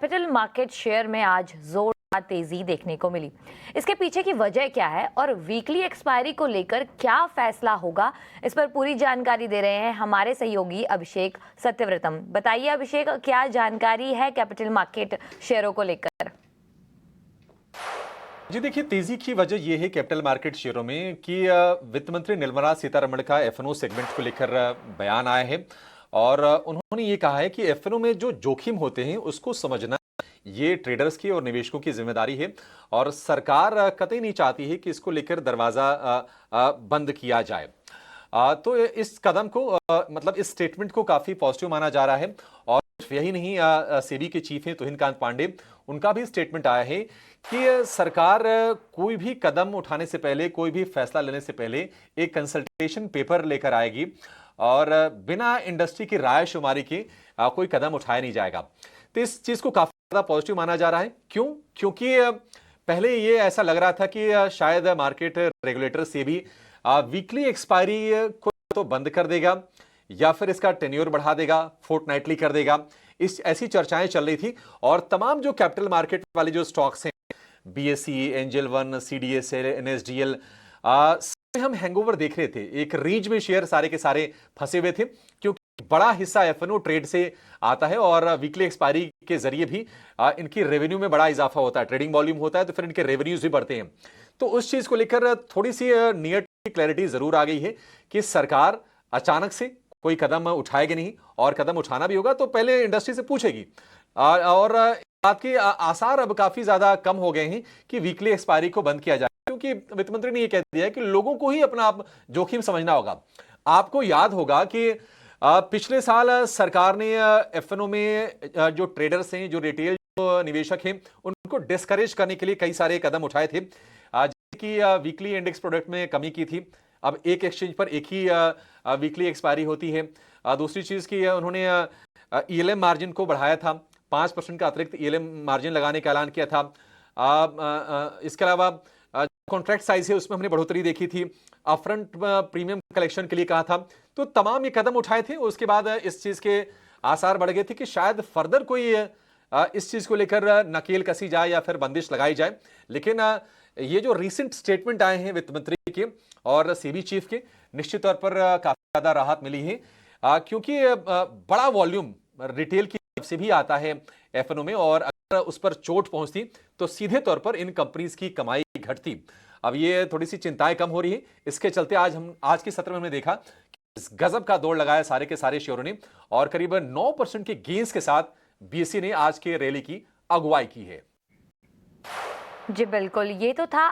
Capital market share में आज जोरदार तेजी देखने को मिली। इसके पीछे की वजह क्या है और वीकली एक्सपायरी को लेकर क्या फैसला होगा, इस पर पूरी जानकारी दे रहे हैं हमारे सहयोगी अभिषेक सत्यव्रतम। बताइए अभिषेक, क्या जानकारी है कैपिटल मार्केट शेयरों को लेकर? जी देखिए, तेजी की वजह यह है कैपिटल मार्केट शेयरों में कि वित्त मंत्री निर्मला सीतारमण का एफएनओ सेगमेंट को लेकर बयान आया है और उन्होंने ये कहा है कि एफएनओ में जो जोखिम होते हैं उसको समझना ये ट्रेडर्स की और निवेशकों की जिम्मेदारी है और सरकार कतई नहीं चाहती है कि इसको लेकर दरवाजा बंद किया जाए। तो इस कदम को मतलब इस स्टेटमेंट को काफी पॉजिटिव माना जा रहा है और यही नहीं, सेबी के चीफ हैं तुहिन कांत पांडे, उनका भी स्टेटमेंट आया है कि सरकार कोई भी कदम उठाने से पहले, कोई भी फैसला लेने से पहले एक कंसल्टेशन पेपर लेकर आएगी और बिना इंडस्ट्री की राय शुमारी के कोई कदम उठाया नहीं जाएगा। तो इस चीज को काफी ज्यादा पॉजिटिव माना जा रहा है। क्यों? क्योंकि पहले ये ऐसा लग रहा था कि शायद मार्केट रेगुलेटर से भी वीकली एक्सपायरी को तो बंद कर देगा या फिर इसका टेन्योर बढ़ा देगा, फोर्टनाइटली कर देगा। इस ऐसी चर्चाएं चल रही थी और तमाम जो कैपिटल मार्केट वाले जो स्टॉक्स हैं, BSE, angel one, CDSL, NSDL, हम हैंगओवर देख रहे थे। एक रेंज में शेयर सारे के सारे फंसे हुए थे क्योंकि बड़ा हिस्सा एफएनओ ट्रेड से आता है और वीकली एक्सपायरी के जरिए भी इनकी रेवेन्यू में बड़ा इजाफा होता है, ट्रेडिंग वॉल्यूम होता है, तो फिर इनके रेवेन्यूज भी बढ़ते हैं। तो उस चीज को लेकर थोड़ी सी नियर क्लैरिटी जरूर आ गई है कि सरकार अचानक से कोई कदम उठाएगी नहीं और कदम उठाना भी होगा तो पहले इंडस्ट्री से पूछेगी। और बात के आसार अब काफी ज्यादा कम हो गए हैं कि वीकली एक्सपायरी को बंद किया जाए, क्योंकि वित्त मंत्री ने यह कह दिया है कि लोगों को ही अपना आप जोखिम समझना होगा। आपको याद होगा कि पिछले साल सरकार ने एफएनओ में जो ट्रेडर्स हैं, जो रिटेल जो निवेशक हैं, उनको डिस्करेज करने के लिए कई सारे कदम उठाए थे, जैसे कि वीकली इंडेक्स प्रोडक्ट में कमी की थी। अब एक एक्सचेंज पर एक ही वीकली एक्सपायरी होती है। दूसरी चीज की उन्होंने ईएलएम मार्जिन को बढ़ाया था, 5% का अतिरिक्त ईएलएम मार्जिन लगाने का ऐलान किया था। इसके अलावा कॉन्ट्रैक्ट साइज है उसमें हमने बढ़ोतरी देखी थी, अपफ्रंट प्रीमियम कलेक्शन के लिए कहा था। तो तमाम ये कदम उठाए थे। उसके बाद इस चीज के आसार बढ़ गए थे कि शायद फर्दर कोई इस चीज को लेकर नकेल कसी जाए या फिर बंदिश लगाई जाए। लेकिन ये जो रीसेंट स्टेटमेंट आए हैं वित्त मंत्री के और सेबी चीफ के, निश्चित तौर पर काफी ज्यादा राहत मिली है, क्योंकि बड़ा वॉल्यूम रिटेल की तरफ से भी आता है एफएनओ में और अगर उस पर चोट पहुंचती तो सीधे तौर पर इन कंपनीज की कमाई घटती। अब ये थोड़ी सी चिंताएं कम हो रही है। इसके चलते आज के सत्र में हमने देखा कि इस गजब का दौड़ लगाया सारे के सारे शेयरों ने और करीब 9% के गेंस के साथ बीएसई ने आज के रैली की अगुवाई की है। जी बिल्कुल, ये तो था